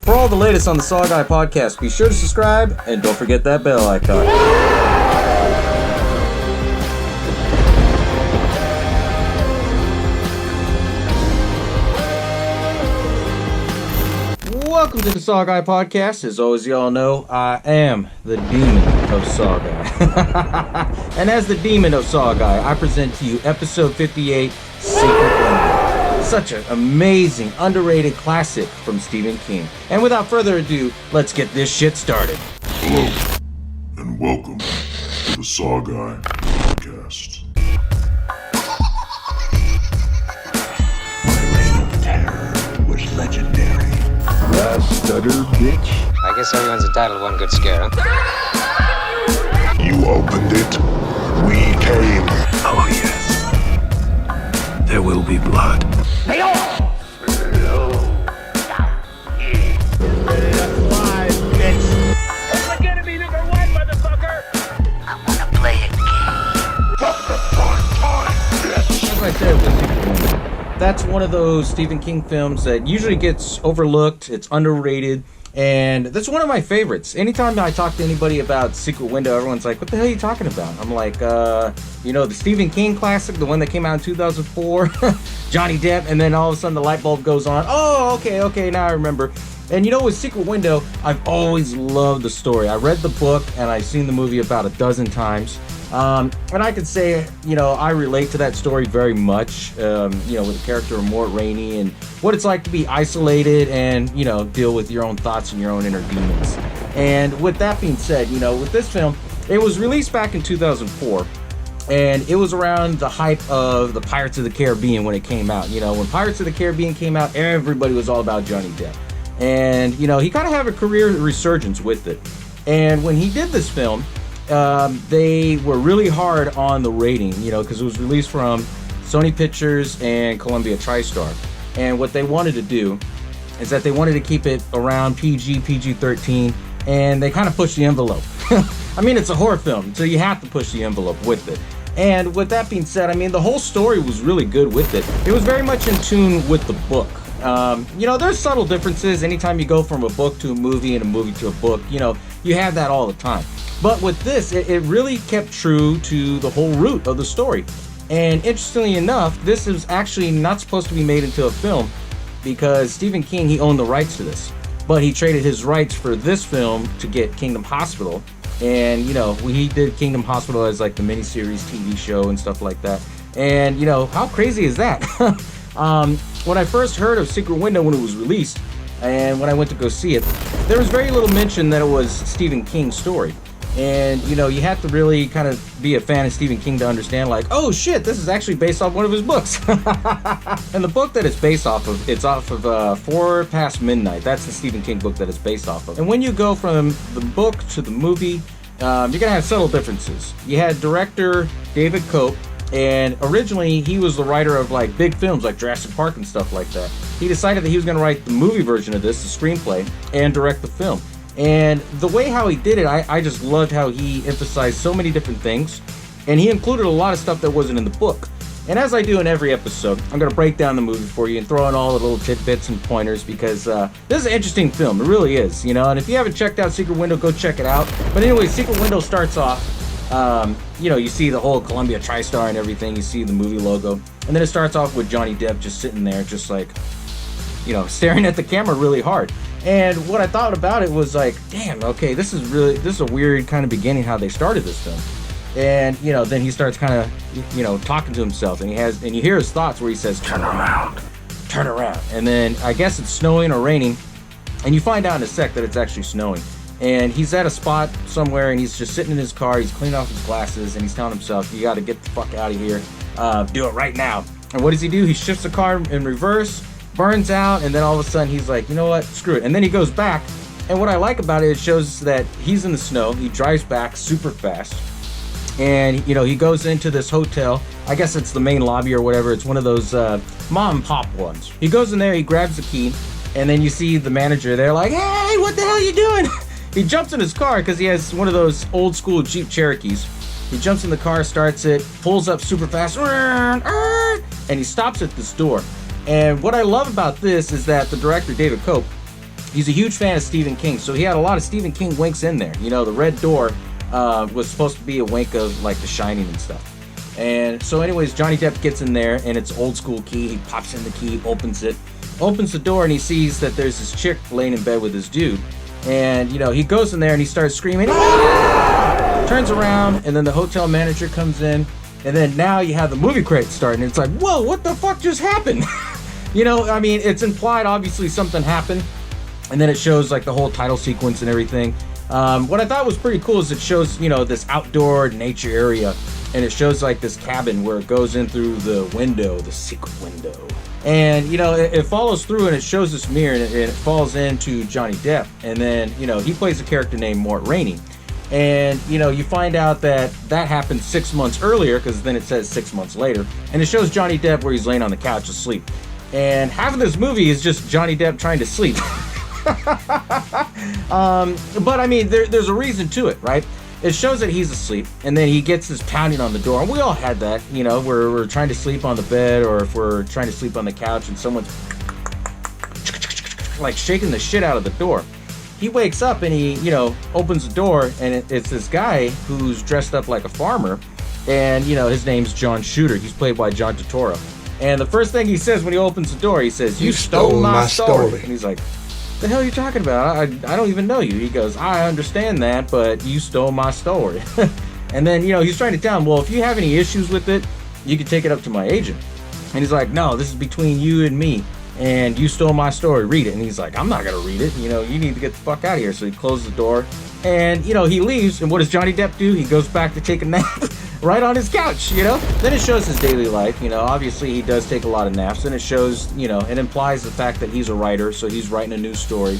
For all the latest on the SaWGuy podcast, be sure to subscribe and don't forget that bell icon. Welcome to the SaWGuy podcast. As always, y'all know, I am the demon of SaWGuy. And as the demon of SaWGuy, I present to you episode 58, Secret Window. Such an amazing, underrated classic from Stephen King. And without further ado, let's get this shit started. Hello, and welcome to the SaWGuy podcast. My reign of terror was legendary. That stutter, bitch. I guess everyone's entitled to one good scare, huh? You opened it. We came. Oh, yes. There will be blood. That's one of those Stephen King films that usually gets overlooked. It's underrated, and that's one of my favorites. Anytime I talk to anybody about Secret Window, everyone's like, what the hell are you talking about? I'm like, the Stephen King classic, the one that came out in 2004, Johnny Depp, and then all of a sudden the light bulb goes on. Oh, okay, now I remember. And with Secret Window, I've always loved the story. I read the book, and I've seen the movie about a dozen times. And I could say, I relate to that story very much, with the character of Mort Rainey and what it's like to be isolated and, deal with your own thoughts and your own inner demons. And with that being said, with this film, it was released back in 2004, and it was around the hype of the Pirates of the Caribbean when it came out. When Pirates of the Caribbean came out, everybody was all about Johnny Depp. And, he kind of had a career resurgence with it. And when he did this film, they were really hard on the rating, because it was released from Sony Pictures and Columbia TriStar. And what they wanted to do is that they wanted to keep it around PG-13, and they kind of pushed the envelope. I mean, it's a horror film, so you have to push the envelope with it. And with that being said, the whole story was really good with it. It was very much in tune with the book. There's subtle differences anytime you go from a book to a movie and a movie to a book. You have that all the time. But with this, it really kept true to the whole root of the story. And interestingly enough, this is actually not supposed to be made into a film because Stephen King, he owned the rights to this. But he traded his rights for this film to get Kingdom Hospital. And, he did Kingdom Hospital as like the miniseries TV show and stuff like that. And, how crazy is that? When I first heard of Secret Window when it was released, and when I went to go see it, there was very little mention that it was Stephen King's story. And, you had to really kind of be a fan of Stephen King to understand, like, oh shit, this is actually based off one of his books. And the book that it's based off of, it's off of 4 Past Midnight. That's the Stephen King book that it's based off of. And when you go from the book to the movie, you're going to have subtle differences. You had director David Koepp, and originally he was the writer of like big films like Jurassic Park and stuff like that. He decided that he was going to write the movie version of this, the screenplay, and direct the film. And the way how he did it, I just loved how he emphasized so many different things. And he included a lot of stuff that wasn't in the book. And as I do in every episode, I'm going to break down the movie for you and throw in all the little tidbits and pointers because this is an interesting film. It really is, And if you haven't checked out Secret Window, go check it out. But anyway, Secret Window starts off, you see the whole Columbia TriStar and everything. You see the movie logo. And then it starts off with Johnny Depp just sitting there, just like, staring at the camera really hard. And what I thought about it was like, damn, okay, this is a weird kind of beginning how they started this film. And, then he starts kind of, talking to himself, and you hear his thoughts where he says, turn around. And then I guess it's snowing or raining, and you find out in a sec that it's actually snowing. And he's at a spot somewhere, and he's just sitting in his car, he's cleaning off his glasses, and he's telling himself, you gotta get the fuck out of here, do it right now. And what does he do? He shifts the car in reverse, burns out, and then all of a sudden he's like, you know what, screw it. And then he goes back, and what I like about it, it shows that he's in the snow, he drives back super fast, and he goes into this hotel. I guess it's the main lobby or whatever. It's one of those mom and pop ones. He goes in there, he grabs the key, and then you see the manager there like, hey, what the hell are you doing? He jumps in his car because he has one of those old school Jeep Cherokees. He jumps in the car, starts it, pulls up super fast, and he stops at this door. And what I love about this is that the director, David Koepp, he's a huge fan of Stephen King, so he had a lot of Stephen King winks in there. You know, the red door was supposed to be a wink of like The Shining and stuff. And so anyways, Johnny Depp gets in there, and it's old school key. He pops in the key, opens the door, and he sees that there's this chick laying in bed with this dude. And, you know, he goes in there and he starts screaming, "Ah!" Turns around, and then the hotel manager comes in, and then now you have the movie credits starting, and it's like, whoa, what the fuck just happened? You know, I mean, it's implied obviously something happened, and then it shows like the whole title sequence and everything. What I thought was pretty cool is it shows, you know, this outdoor nature area, and it shows like this cabin where it goes in through the window, the secret window. And, you know, it follows through and it shows this mirror, and it falls into Johnny Depp. And then, you know, he plays a character named Mort Rainey. And, you know, you find out that happened 6 months earlier, because then it says 6 months later. And it shows Johnny Depp where he's laying on the couch asleep. And half of this movie is just Johnny Depp trying to sleep. But, I mean, there's a reason to it, right? It shows that he's asleep, and then he gets this pounding on the door. And we all had that, you know, where we're trying to sleep on the bed, or if we're trying to sleep on the couch and someone's like shaking the shit out of the door. He wakes up and he, you know, opens the door, and it's this guy who's dressed up like a farmer. And, you know, his name's John Shooter. He's played by John Turturro. And the first thing he says when he opens the door, he says, "You stole my story." And he's like, "The hell are you talking about? I don't even know you." He goes, "I understand that, but you stole my story." And then, you know, he's trying to tell him, "Well, if you have any issues with it, you can take it up to my agent." And he's like, "No, this is between you and me, and you stole my story. Read it." And he's like, "I'm not gonna read it. You know, you need to get the fuck out of here." So he closes the door, and, you know, he leaves. And what does Johnny Depp do? He goes back to take a nap right on his couch, you know? Then it shows his daily life. You know, obviously he does take a lot of naps, and it shows, you know, it implies the fact that he's a writer, so he's writing a news story.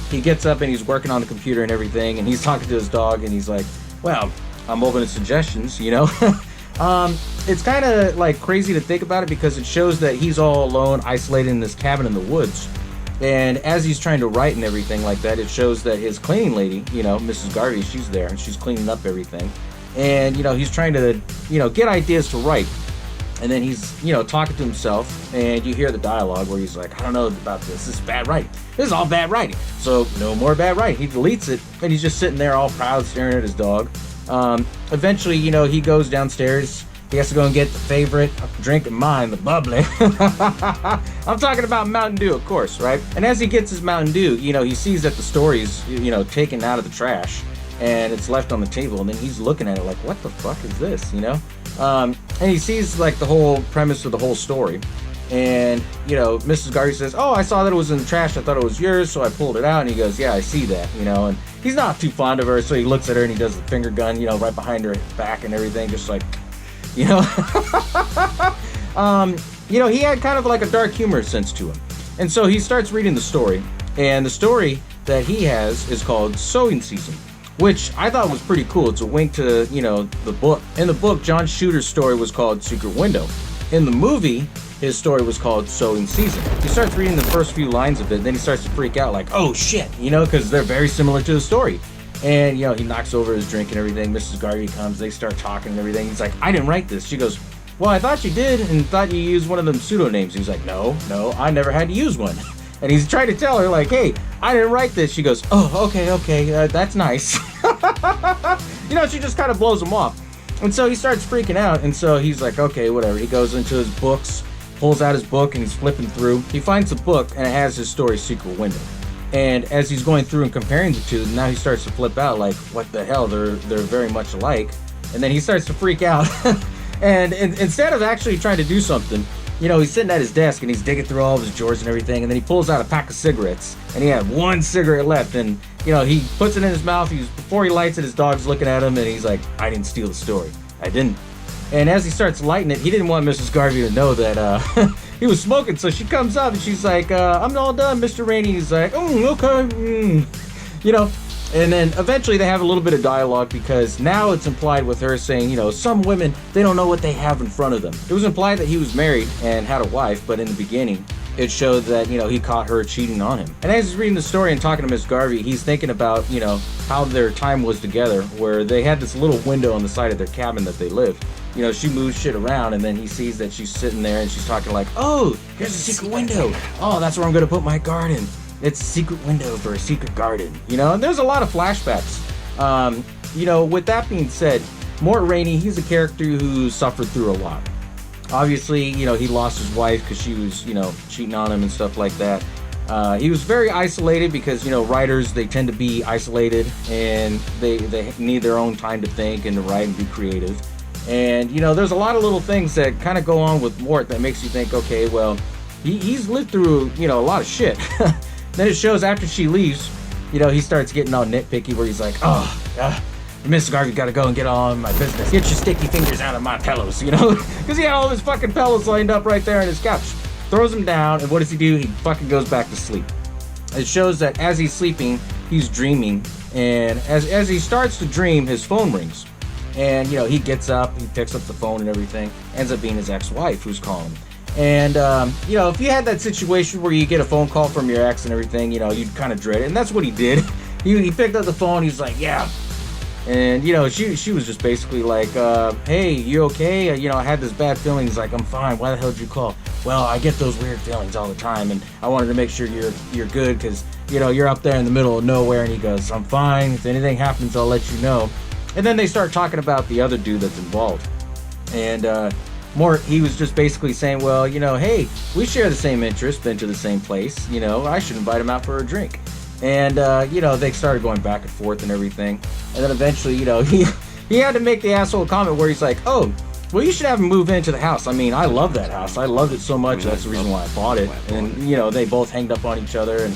He gets up and he's working on the computer and everything, and he's talking to his dog, and he's like, "Well, I'm open to suggestions," you know? It's kind of like crazy to think about it, because it shows that he's all alone, isolated in this cabin in the woods. And as he's trying to write and everything like that, it shows that his cleaning lady, you know, Mrs. Garvey, she's there, and she's cleaning up everything. And, you know, he's trying to, you know, get ideas to write. And then he's, you know, talking to himself, and you hear the dialogue where he's like, "I don't know about this. This is bad writing. This is all bad writing. So no more bad writing." He deletes it, and he's just sitting there all proud, staring at his dog. Eventually, you know, he goes downstairs. He has to go and get the favorite drink of mine, the bubbly. I'm talking about Mountain Dew, of course, right? And as he gets his Mountain Dew, you know, he sees that the story's, you know, taken out of the trash, and it's left on the table, and then he's looking at it like, what the fuck is this, you know? And he sees like the whole premise of the whole story. And, you know, Mrs. Garvey says, "Oh, I saw that it was in the trash. I thought it was yours, so I pulled it out." And he goes, "Yeah, I see that," you know. And he's not too fond of her, so he looks at her and he does the finger gun, you know, right behind her back and everything, just like, you know. You know, he had kind of like a dark humor sense to him. And so he starts reading the story. And the story that he has is called Sowing Season, which I thought was pretty cool. It's a wink to, you know, the book. In the book, John Shooter's story was called Secret Window. In the movie, his story was called Sowing Season. He starts reading the first few lines of it, and then he starts to freak out like, "Oh shit," you know, because they're very similar to the story. And, you know, he knocks over his drink and everything. Mrs. Garvey comes, they start talking and everything. He's like, "I didn't write this." She goes, "Well, I thought you did, and thought you used one of them pseudonames." He's like, No, I never had to use one." And he's trying to tell her like, "Hey, I didn't write this." She goes, "Oh, okay, that's nice." You know, she just kind of blows him off. And so he starts freaking out, and so he's like, "Okay, whatever." He goes into his books, pulls out his book, and he's flipping through. He finds the book, and it has his story, Secret Window. And as he's going through and comparing the two, now he starts to flip out like, what the hell, they're very much alike. And then he starts to freak out. And instead of actually trying to do something, you know, he's sitting at his desk and he's digging through all of his drawers and everything, and then he pulls out a pack of cigarettes, and he had one cigarette left, and, you know, he puts it in his mouth. Before he lights it, his dog's looking at him, and he's like, "I didn't steal the story. I didn't." And as he starts lighting it, he didn't want Mrs. Garvey to know that he was smoking, so she comes up and she's like, "I'm all done, Mr. Rainey." He's like, "Okay." You know, and then eventually they have a little bit of dialogue, because now it's implied with her saying, you know, some women, they don't know what they have in front of them. It was implied that he was married and had a wife, but in the beginning, it showed that, you know, he caught her cheating on him. And as he's reading the story and talking to Miss Garvey, he's thinking about, you know, how their time was together, where they had this little window on the side of their cabin that they lived. You know, she moves shit around, and then he sees that she's sitting there and she's talking like, "Oh, here's a secret window. Oh, that's where I'm going to put my garden." It's a secret window for a secret garden, you know? And there's a lot of flashbacks. You know, with that being said, Mort Rainey, he's a character who suffered through a lot. Obviously, you know, he lost his wife because she was, you know, cheating on him and stuff like that. He was very isolated because, you know, writers, they tend to be isolated and they need their own time to think and to write and be creative. And, you know, there's a lot of little things that kind of go on with Mort that makes you think, okay, well, he's lived through, you know, a lot of shit. Then it shows after she leaves, you know, he starts getting all nitpicky where he's like, Mr. Garvey gotta go and get on my business. Get your sticky fingers out of my pillows, you know? Because he had all his fucking pillows lined up right there on his couch. Throws them down, and what does he do? He fucking goes back to sleep. It shows that as he's sleeping, he's dreaming. And as he starts to dream, his phone rings. And, you know, he gets up, he picks up the phone and everything. Ends up being his ex-wife who's calling. And, you know, if you had that situation where you get a phone call from your ex and everything, you know, you'd kind of dread it. And that's what he did. He picked up the phone, he's like, yeah. And, you know, she was just basically like, hey, you okay? You know, I had this bad feeling. He's like, I'm fine. Why the hell did you call? Well, I get those weird feelings all the time, and I wanted to make sure you're good because, you know, you're up there in the middle of nowhere. And he goes, I'm fine. If anything happens, I'll let you know. And then they start talking about the other dude that's involved. And Mort, he was just basically saying, well, you know, hey, we share the same interest, been to the same place. You know, I should invite him out for a drink. And, you know, they started going back and forth and everything. And then eventually, you know, he had to make the asshole comment where he's like, oh, well, you should have him move into the house. I mean, I love that house. I loved it so much. That's the reason why I bought it. And, you know, they both hanged up on each other.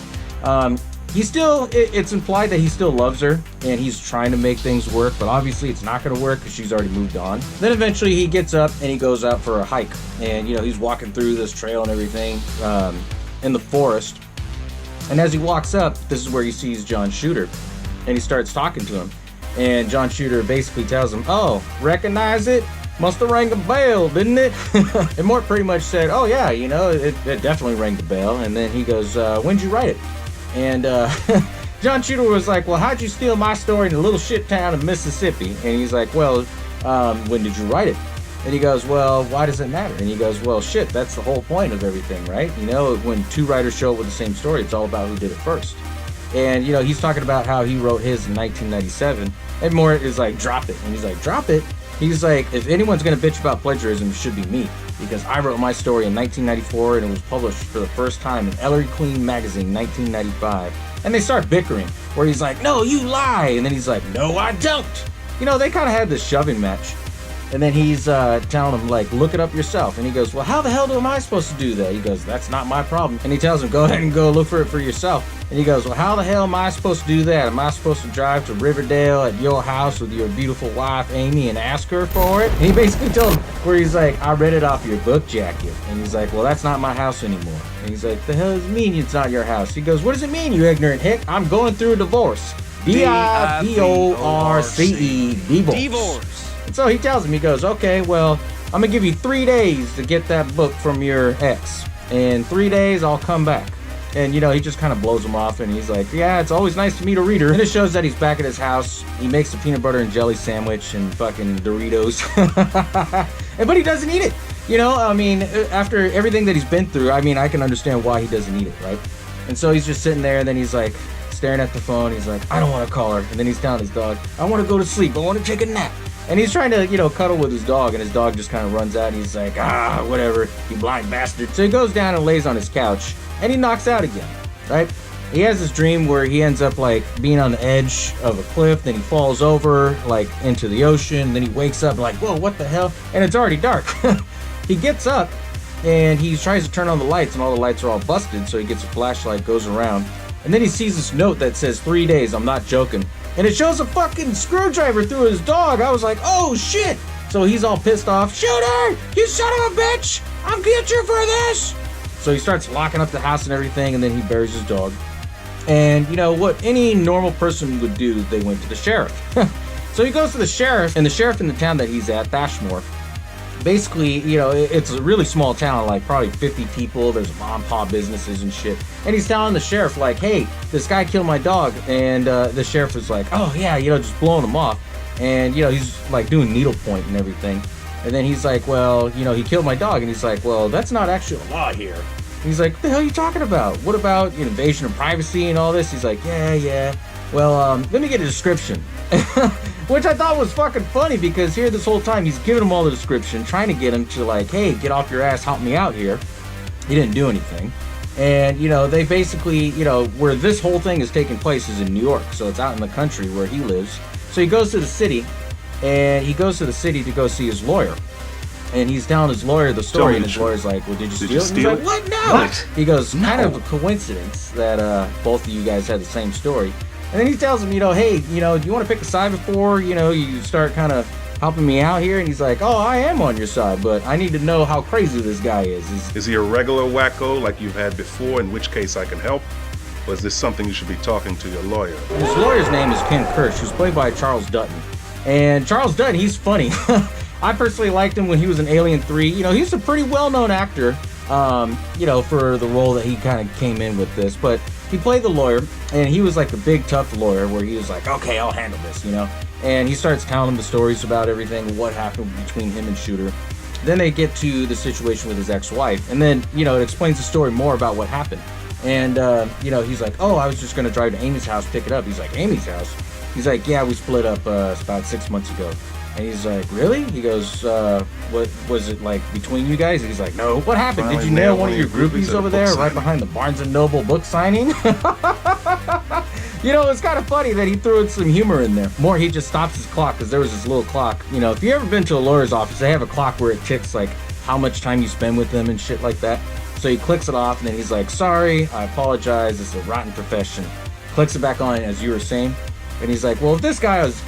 And he still, it's implied that he still loves her. And he's trying to make things work. But obviously, it's not going to work because she's already moved on. Then eventually, he gets up and he goes out for a hike. And, you know, he's walking through this trail and everything in the forest. And as he walks up, this is where he sees John Shooter. And he starts talking to him. And John Shooter basically tells him, oh, recognize it? Must have rang a bell, didn't it? And Mort pretty much said, oh, yeah, you know, it definitely rang the bell. And then he goes, when'd you write it? And John Shooter was like, well, how'd you steal my story in a little shit town of Mississippi? And he's like, well, when did you write it? And he goes, well, why does it matter? And he goes, well, shit, that's the whole point of everything, right? You know, when two writers show up with the same story, it's all about who did it first. And, you know, he's talking about how he wrote his in 1997. And Mort is like, drop it. And he's like, drop it? He's like, if anyone's going to bitch about plagiarism, it should be me. Because I wrote my story in 1994 and it was published for the first time in Ellery Queen magazine, 1995. And they start bickering, where he's like, no, you lie. And then he's like, no, I don't. You know, they kind of had this shoving match. And then he's telling him, like, look it up yourself. And he goes, well, how the hell am I supposed to do that? He goes, that's not my problem. And he tells him, go ahead and go look for it for yourself. And he goes, well, how the hell am I supposed to do that? Am I supposed to drive to Riverdale at your house with your beautiful wife, Amy, and ask her for it? And he basically told him, where he's like, I read it off your book jacket. And he's like, well, that's not my house anymore. And he's like, the hell does it mean it's not your house? He goes, what does it mean, you ignorant hick? I'm going through a divorce. D-I-V-O-R-C-E, divorce. And so he tells him, he goes, okay, well, I'm going to give you 3 days to get that book from your ex. In 3 days, I'll come back. And, you know, he just kind of blows him off, and he's like, yeah, it's always nice to meet a reader. And it shows that he's back at his house. He makes a peanut butter and jelly sandwich and fucking Doritos. But he doesn't eat it. You know, I mean, after everything that he's been through, I mean, I can understand why he doesn't eat it, right? And so he's just sitting there, and then he's like, staring at the phone. He's like, I don't want to call her. And then he's telling his dog, I want to go to sleep. I want to take a nap. And he's trying to, you know, cuddle with his dog, and his dog just kind of runs out, and he's like, whatever, you blind bastard. So he goes down and lays on his couch, and he knocks out again, right? He has this dream where he ends up, like, being on the edge of a cliff, then he falls over, like, into the ocean, then he wakes up, like, whoa, what the hell? And it's already dark. He gets up, and he tries to turn on the lights, and all the lights are all busted, so he gets a flashlight, goes around, and then he sees this note that says 3 days, I'm not joking. And it shows a fucking screwdriver through his dog. I was like, oh shit. So he's all pissed off. Shooter, you son of a bitch. I'll get you for this. So he starts locking up the house and everything, and then he buries his dog. And you know what any normal person would do, they went to the sheriff. So he goes to the sheriff, and the sheriff in the town that he's at, Thashmore, basically, you know, it's a really small town, like probably 50 people. There's mom and pop businesses and shit. And he's telling the sheriff, like, hey, this guy killed my dog. And the sheriff was like, oh, yeah, you know, just blowing him off. And, you know, he's like doing needlepoint and everything. And then he's like, well, you know, he killed my dog. And he's like, well, that's not actually a law here. He's like, what the hell are you talking about? What about invasion of privacy and all this? He's like, yeah. Well, let me get a description. Which I thought was fucking funny because here this whole time he's giving him all the description, trying to get him to like, hey, get off your ass, help me out here. He didn't do anything. And, they basically, where this whole thing is taking place is in New York. So it's out in the country where he lives. So he goes to the city, and he goes to the city to go see his lawyer. And he's telling his lawyer the story, and his lawyer's like, well, did you steal it? He's like, what? No! What? He goes, kind of a coincidence that both of you guys had the same story. And then he tells him, hey, do you want to pick a side before, you start kind of helping me out here? And he's like, oh, I am on your side, but I need to know how crazy this guy is. Is he a regular wacko like you've had before, in which case I can help? Or is this something you should be talking to your lawyer? His lawyer's name is Ken Kirsch, who's played by Charles Dutton. And Charles Dutton, he's funny. I personally liked him when he was in Alien 3. He's a pretty well-known actor, for the role that he kind of came in with this. But he played the lawyer, and he was like the big, tough lawyer where he was like, okay, I'll handle this, And he starts telling him the stories about everything, what happened between him and Shooter. Then they get to the situation with his ex-wife. And then, it explains the story more about what happened. And, he's like, oh, I was just going to drive to Amy's house, pick it up. He's like, Amy's house? He's like, yeah, we split up about 6 months ago. And he's like, really? He goes, what was it like between you guys? He's like, no. What happened? Did you nail one of your groupies over there right behind the Barnes & Noble book signing? It's kind of funny that he threw in some humor in there. More, he just stops his clock because there was this little clock. If you've ever been to a lawyer's office, they have a clock where it ticks like how much time you spend with them and shit like that. So he clicks it off and then he's like, sorry, I apologize. It's a rotten profession. Clicks it back on as you were saying. And he's like, well, if this guy is,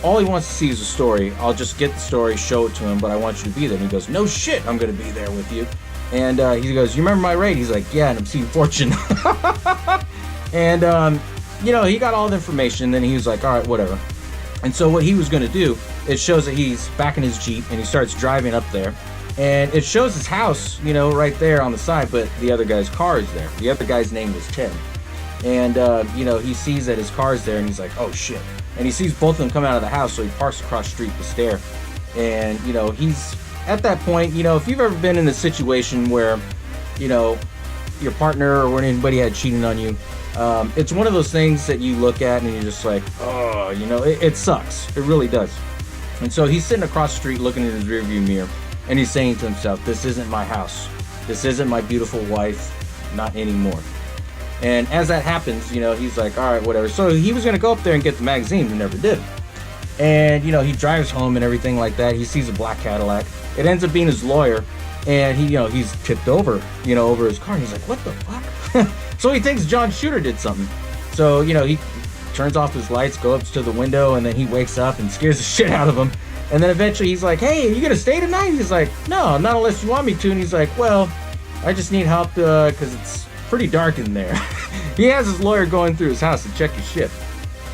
all he wants to see is a story. I'll just get the story, show it to him, but I want you to be there. And he goes, no shit, I'm going to be there with you. And he goes, you remember my rate? He's like, yeah, an obscene fortune. And, he got all the information. Then he was like, all right, whatever. And so what he was going to do, it shows that he's back in his Jeep and he starts driving up there. And it shows his house, right there on the side, but the other guy's car is there. The other guy's name was Ted. And, he sees that his car's there and he's like, oh shit. And he sees both of them come out of the house, so he parks across the street to stare. And, he's at that point, if you've ever been in a situation where, your partner or when anybody had cheating on you, it's one of those things that you look at and you're just like, oh, it sucks. It really does. And so he's sitting across the street looking in his rearview mirror and he's saying to himself, this isn't my house. This isn't my beautiful wife. Not anymore. And as that happens, he's like, all right, whatever. So he was going to go up there and get the magazine, but never did. And, he drives home and everything like that. He sees a black Cadillac. It ends up being his lawyer. And he's tipped over, over his car. And he's like, what the fuck? So he thinks John Shooter did something. So, he turns off his lights, goes up to the window, and then he wakes up and scares the shit out of him. And then eventually he's like, hey, are you going to stay tonight? He's like, no, not unless you want me to. And he's like, well, I just need help because it's pretty dark in there. He has his lawyer going through his house to check his shit.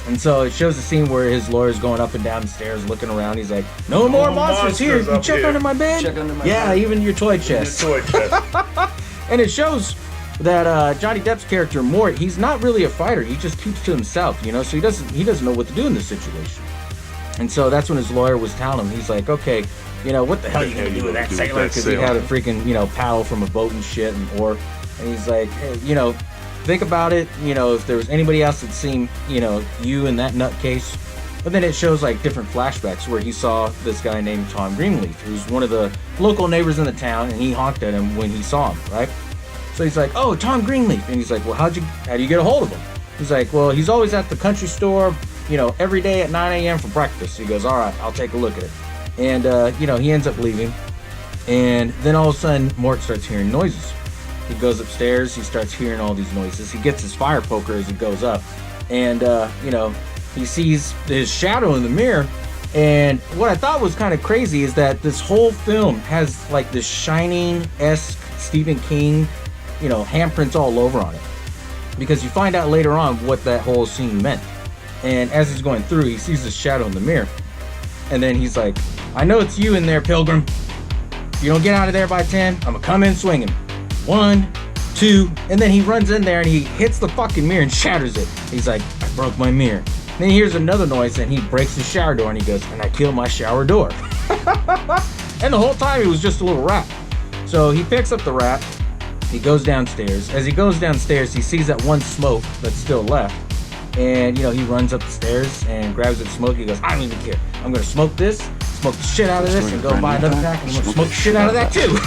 And so it shows the scene where his lawyer's going up and down the stairs looking around. He's like, no more monsters here. You check under my bed? Check under my bed. Even your toy chest. And it shows that Johnny Depp's character, Mort, he's not really a fighter. He just keeps to himself, so he doesn't know what to do in this situation. And so that's when his lawyer was telling him, he's like, okay, what the hell are you going to do with that sailor? Because he had a freaking, paddle from a boat and shit and oar. And he's like, hey, think about it, if there was anybody else that seen, you in that nutcase. But then it shows like different flashbacks where he saw this guy named Tom Greenleaf, who's one of the local neighbors in the town, and he honked at him when he saw him, right? So he's like, oh, Tom Greenleaf. And he's like, well, how do you get a hold of him? He's like, well, he's always at the country store, every day at 9 a.m. for breakfast. He goes, all right, I'll take a look at it. And, he ends up leaving. And then all of a sudden, Mort starts hearing noises. He goes upstairs, he starts hearing all these noises. He gets his fire poker as he goes up. And, he sees his shadow in the mirror. And what I thought was kind of crazy is that this whole film has like this Shining-esque Stephen King, handprints all over on it. Because you find out later on what that whole scene meant. And as he's going through, he sees this shadow in the mirror. And then he's like, I know it's you in there, Pilgrim. If you don't get out of there by 10, I'm gonna come in swinging. 1, 2, and then he runs in there and he hits the fucking mirror and shatters it. He's like, I broke my mirror. Then he hears another noise and he breaks the shower door and he goes, and I killed my shower door. And the whole time it was just a little rat. So he picks up the rat He goes downstairs. As he goes downstairs, he sees that one smoke that's still left. And, you know, he runs up the stairs and grabs that smoke. He goes, I don't even care. I'm going to smoke this, smoke the shit out of this, and go buy another pack, and I'm going to smoke the shit out of that too.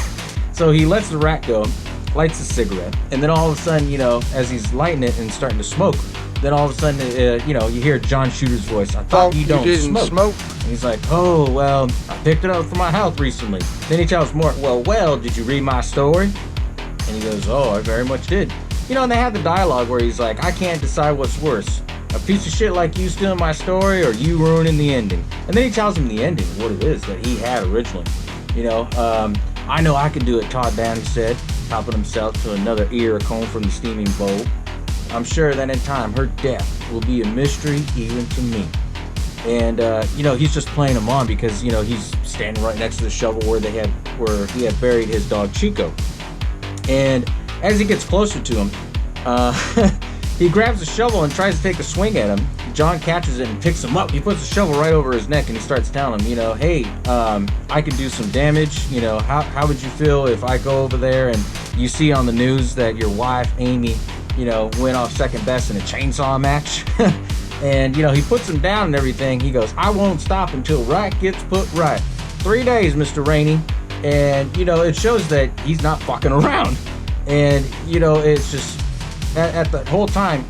So he lets the rat go, lights a cigarette, and then all of a sudden, you know, as he's lighting it and starting to smoke, then all of a sudden, you know, you hear John Shooter's voice. I thought you don't smoke. And he's like, oh, well, I picked it up from my house recently. Then he tells Mort, well, did you read my story? And he goes, oh, I very much did. You know, and they have the dialogue where he's like, I can't decide what's worse. A piece of shit like you stealing my story or you ruining the ending. And then he tells him the ending, what it is that he had originally. You know, I know I can do it, Todd Downey said, topping himself to another ear of comb from the steaming bowl. I'm sure that in time her death will be a mystery even to me. And, you know, he's just playing him on because, you know, he's standing right next to the shovel where he had buried his dog Chico. And as he gets closer to him, he grabs the shovel and tries to take a swing at him. John catches it and picks him up. He puts the shovel right over his neck and he starts telling him, you know, hey, I can do some damage. You know, how would you feel if I go over there and you see on the news that your wife, Amy, you know, went off second best in a chainsaw match? And, you know, he puts him down and everything. He goes, I won't stop until right gets put right. 3 days, Mr. Rainey. And, you know, it shows that he's not fucking around. And, you know, it's just, at the whole time,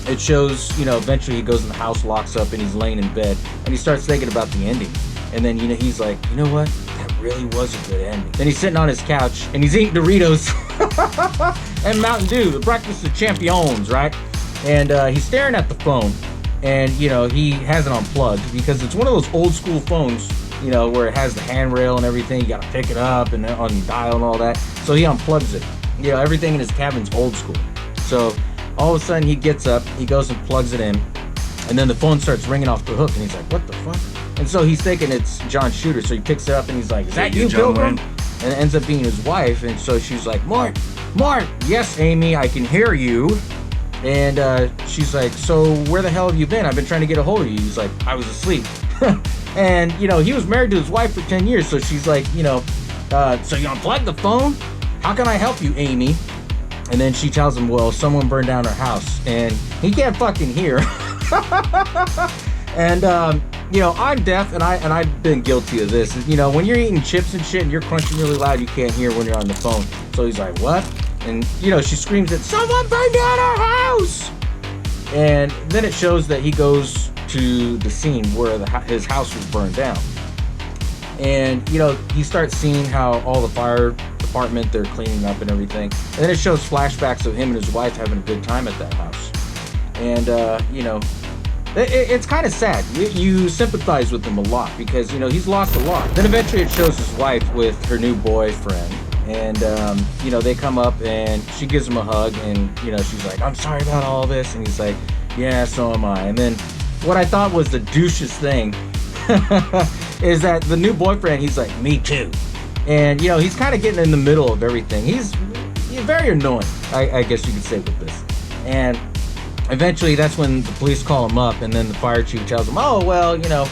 it shows, you know, eventually he goes in the house, locks up, and he's laying in bed. And he starts thinking about the ending. And then, you know, he's like, you know what? That really was a good ending. Then he's sitting on his couch, and he's eating Doritos and Mountain Dew, the breakfast of champions, right? And he's staring at the phone. And, you know, he has it unplugged because it's one of those old school phones, you know, where it has the handrail and everything. You got to pick it up and on the dial and all that. So he unplugs it. You know, everything in his cabin's old school. So all of a sudden he gets up, he goes and plugs it in, and then the phone starts ringing off the hook, and he's like, what the fuck? And so he's thinking it's John Shooter, so he picks it up and he's like, is that you, Pilgrim? And it ends up being his wife, and so she's like, Mort, yes, Amy, I can hear you. And she's like, so where the hell have you been? I've been trying to get a hold of you. He's like, I was asleep. And, you know, he was married to his wife for 10 years, so she's like, you know, so you unplugged the phone? How can I help you, Amy? And then she tells him, well, someone burned down her house. And he can't fucking hear. And, you know, I'm deaf, and I've been guilty of this. You know, when you're eating chips and shit and you're crunching really loud, you can't hear when you're on the phone. So he's like, what? And, you know, she screams that someone burned down our house. And then it shows that he goes to the scene where his house was burned down. And, you know, he starts seeing how all the fire department, they're cleaning up and everything. And then it shows flashbacks of him and his wife having a good time at that house. And, you know, it's kind of sad. You sympathize with him a lot because, you know, he's lost a lot. Then eventually it shows his wife with her new boyfriend. And, you know, they come up and she gives him a hug and, you know, she's like, I'm sorry about all this. And he's like, yeah, so am I. And then what I thought was the douchest thing is that the new boyfriend, he's like, me too. And, you know, he's kind of getting in the middle of everything. He's very annoying, I guess you could say with this. And eventually that's when the police call him up and then the fire chief tells him, oh, well, you know,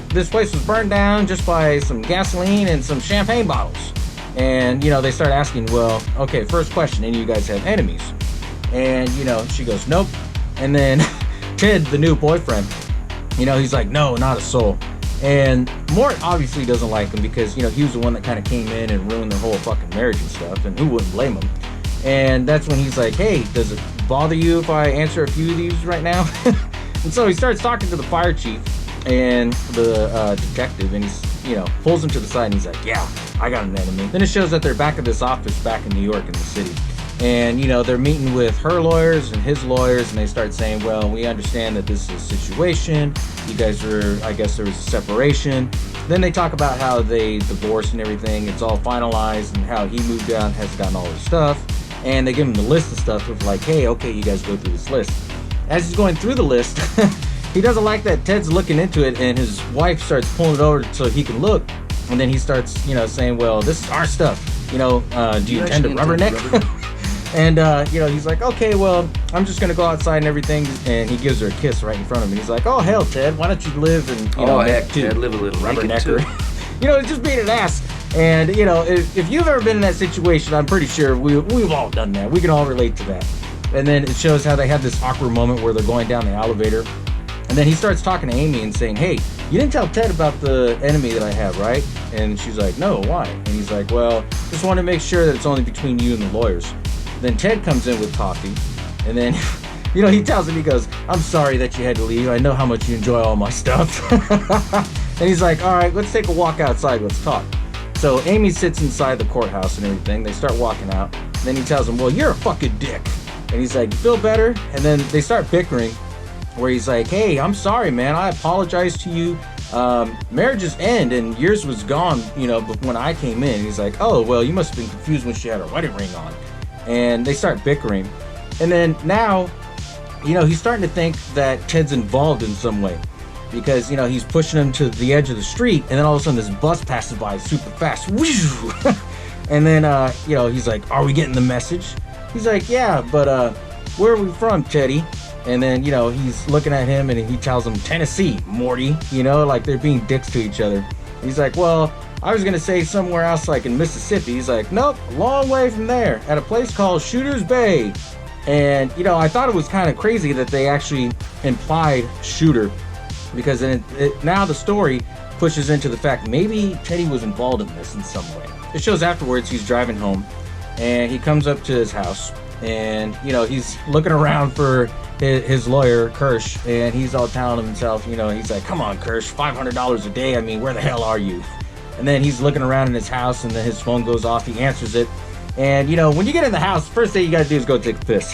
this place was burned down just by some gasoline and some champagne bottles. And, you know, they start asking, well, okay, first question, any of you guys have enemies? And, you know, she goes, nope. And then Ted, the new boyfriend, you know, he's like, no, not a soul. And Mort obviously doesn't like him because, you know, he was the one that kind of came in and ruined their whole fucking marriage and stuff, and who wouldn't blame him? And that's when he's like, hey, does it bother you if I answer a few of these right now? And so he starts talking to the fire chief and the detective, and he's, you know, pulls him to the side and he's like, yeah, I got an enemy. Then it shows that they're back at this office back in New York in the city. And, you know, they're meeting with her lawyers and his lawyers, and they start saying, well, we understand that this is a situation. You guys are, I guess there was a separation. Then they talk about how they divorced and everything. It's all finalized and how he moved out, has gotten all his stuff. And they give him the list of stuff of like, hey, okay, you guys go through this list. As he's going through the list, he doesn't like that Ted's looking into it, and his wife starts pulling it over so he can look. And then he starts, you know, saying, well, this is our stuff. You know, do you intend to rubberneck? And, you know, he's like, okay, well, I'm just going to go outside and everything. And he gives her a kiss right in front of him. He's like, oh, hell, Ted, why don't you live and, you know, heck, too, Ted, live a little rubbernecker. You know, it's just being an ass. And, you know, if you've ever been in that situation, I'm pretty sure we've all done that. We can all relate to that. And then it shows how they have this awkward moment where they're going down the elevator. And then he starts talking to Amy and saying, hey, you didn't tell Ted about the enemy that I have, right? And she's like, no, why? And he's like, well, just want to make sure that it's only between you and the lawyers. Then Ted comes in with coffee. And then, you know, he tells him, he goes, I'm sorry that you had to leave. I know how much you enjoy all my stuff. And he's like, all right, let's take a walk outside. Let's talk. So Amy sits inside the courthouse and everything. They start walking out. Then he tells him, well, you're a fucking dick. And he's like, you feel better? And then they start bickering. Where he's like, hey, I'm sorry, man. I apologize to you. Marriages end and yours was gone, you know, but when I came in. He's like, oh, well, you must have been confused when she had her wedding ring on. And they start bickering. And then now, you know, he's starting to think that Ted's involved in some way. Because, you know, he's pushing him to the edge of the street. And then all of a sudden this bus passes by super fast. And then, you know, he's like, are we getting the message? He's like, yeah, but where are we from, Teddy? And then, you know, he's looking at him and he tells him, Tennessee, Morty, you know, like they're being dicks to each other. He's like, well, I was going to say somewhere else like in Mississippi. He's like, nope, a long way from there at a place called Shooter's Bay. And, you know, I thought it was kind of crazy that they actually implied shooter because now the story pushes into the fact maybe Teddy was involved in this in some way. It shows afterwards he's driving home and he comes up to his house and, you know, he's looking around for his lawyer, Kirsch, and he's all telling himself, you know, he's like, come on, Kirsch, $500 a day. I mean, where the hell are you? And then he's looking around in his house and then his phone goes off. He answers it. And, you know, when you get in the house, first thing you got to do is go take a piss.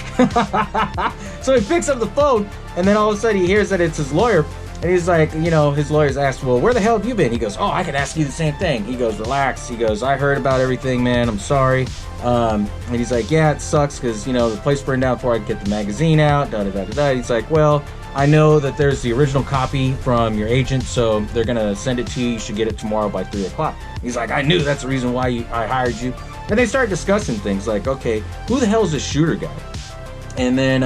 So he picks up the phone and then all of a sudden he hears that it's his lawyer. And he's like, you know, his lawyer's asked, well, where the hell have you been? He goes, oh, I could ask you the same thing. He goes, relax. He goes, I heard about everything, man. I'm sorry. And he's like, yeah, it sucks because, you know, the place burned down before I could get the magazine out, da-da-da-da-da. He's like, well, I know that there's the original copy from your agent, so they're going to send it to you. You should get it tomorrow by 3 o'clock. He's like, I knew that's the reason why I hired you. And they start discussing things like, okay, who the hell is this shooter guy? And then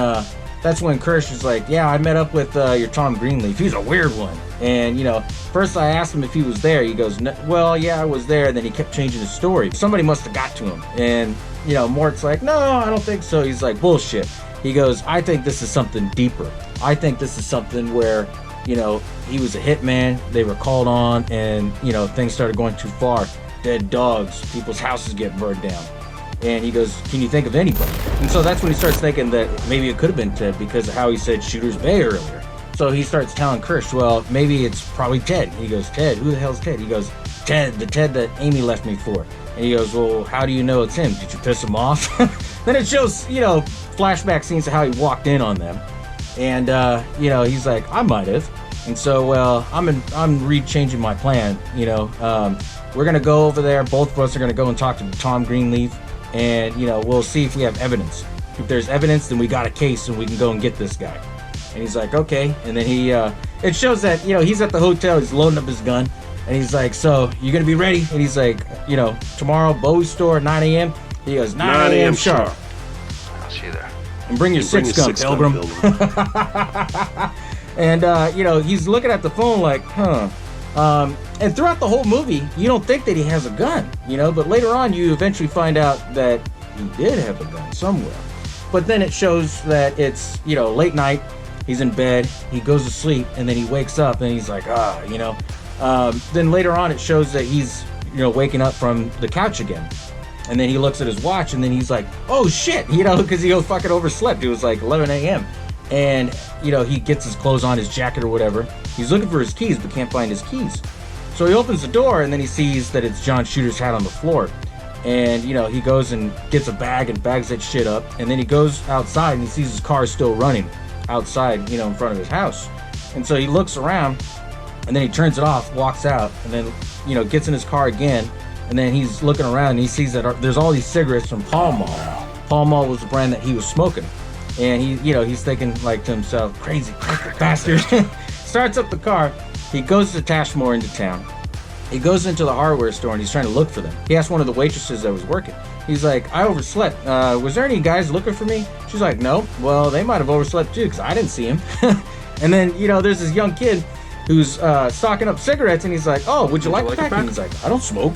that's when Kirsch is like, yeah, I met up with your Tom Greenleaf. He's a weird one. And, you know, first I asked him if he was there. He goes, well, yeah, I was there. And then he kept changing his story. Somebody must have got to him. And, you know, Mort's like, no, I don't think so. He's like, bullshit. He goes, I think this is something deeper. I think this is something where, you know, he was a hitman. They were called on and, you know, things started going too far. Dead dogs, people's houses get burned down. And he goes, can you think of anybody? And so that's when he starts thinking that maybe it could have been Ted because of how he said Shooter's Bay earlier. So he starts telling Kirsch, well, maybe it's probably Ted. He goes, Ted? Who the hell's Ted? He goes, Ted, the Ted that Amy left me for. And he goes, well, how do you know it's him? Did you piss him off? Then it shows, you know, flashback scenes of how he walked in on them. And, you know, he's like, I might have. And so, well, I'm re-changing my plan, you know. We're going to go over there. Both of us are going to go and talk to Tom Greenleaf. And, you know, we'll see if we have evidence. If there's evidence, then we got a case and we can go and get this guy. And he's like, okay. And then he, it shows that, you know, he's at the hotel. He's loading up his gun. And he's like, so, you going to be ready? And he's like, you know, tomorrow, Bowie store, 9 a.m.? He goes, 9 a.m. sharp. I'll see you there. And bring your six-gun, Pilgrim. And, you know, he's looking at the phone like, huh. And throughout the whole movie, you don't think that he has a gun, you know, but later on you eventually find out that he did have a gun somewhere. But then it shows that it's, you know, late night, he's in bed, he goes to sleep, and then he wakes up and he's like, you know. Then later on it shows that he's, you know, waking up from the couch again. And then he looks at his watch and then he's like, oh shit, you know, because he fucking overslept. It was like 11 a.m. And, you know, he gets his clothes on, his jacket or whatever. He's looking for his keys, but can't find his keys. So he opens the door and then he sees that it's John Shooter's hat on the floor. And, you know, he goes and gets a bag and bags that shit up. And then he goes outside and he sees his car still running outside, you know, in front of his house. And so he looks around and then he turns it off, walks out, and then, you know, gets in his car again. And then he's looking around and he sees that there's all these cigarettes from Pall Mall. Pall Mall was the brand that he was smoking. And he, you know, he's thinking like to himself, crazy bastard. Starts up the car. He goes to Tashmore into town. He goes into the hardware store and he's trying to look for them. He asked one of the waitresses that was working. He's like, I overslept. Was there any guys looking for me? She's like, no. Well, they might have overslept too because I didn't see him. And then, you know, there's this young kid who's stocking up cigarettes and he's like, oh, would you like a pack? And he's like, I don't smoke.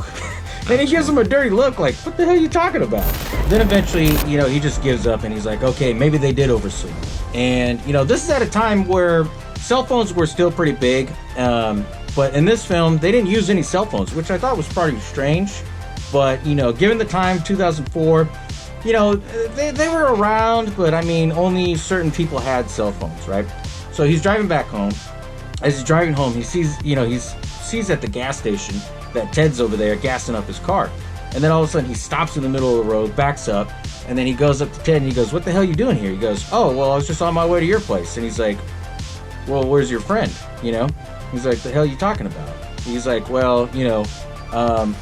And he gives him a dirty look like, what the hell are you talking about? Then eventually, you know, he just gives up and he's like, okay, maybe they did oversleep. And, you know, this is at a time where cell phones were still pretty big. But in this film, they didn't use any cell phones, which I thought was pretty strange. But, you know, given the time, 2004, you know, they were around, but I mean, only certain people had cell phones, right? So he's driving back home. As he's driving home, he sees, you know, he sees at the gas station that Ted's over there gassing up his car. And then all of a sudden he stops in the middle of the road, backs up, and then he goes up to Ted and he goes, what the hell are you doing here? He goes, oh, well, I was just on my way to your place. And he's like, well, where's your friend? You know? He's like, the hell are you talking about? He's like, well, you know,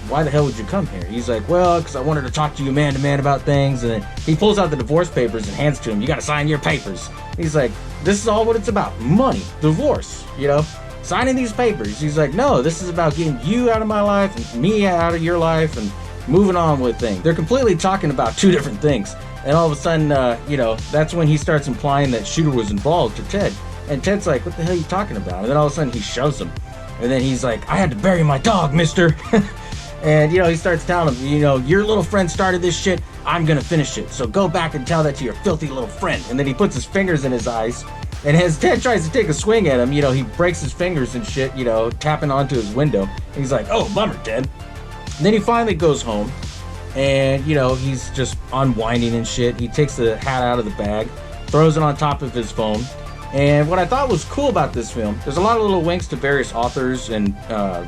why the hell would you come here? He's like, well, because I wanted to talk to you man to man about things. And then he pulls out the divorce papers and hands to him. You got to sign your papers. He's like, this is all what it's about. Money, divorce, you know, signing these papers. He's like, no, this is about getting you out of my life and me out of your life and moving on with things. They're completely talking about two different things. And all of a sudden, you know, that's when he starts implying that Shooter was involved to Ted. And Ted's like, what the hell are you talking about? And then all of a sudden he shoves him. And then he's like, I had to bury my dog, mister. And, you know, he starts telling him, you know, your little friend started this shit. I'm going to finish it. So go back and tell that to your filthy little friend. And then he puts his fingers in his eyes. And as Ted tries to take a swing at him, you know, he breaks his fingers and shit, you know, tapping onto his window. And he's like, oh, bummer, Ted. And then he finally goes home. And, you know, he's just unwinding and shit. He takes the hat out of the bag, throws it on top of his phone. And what I thought was cool about this film, there's a lot of little winks to various authors and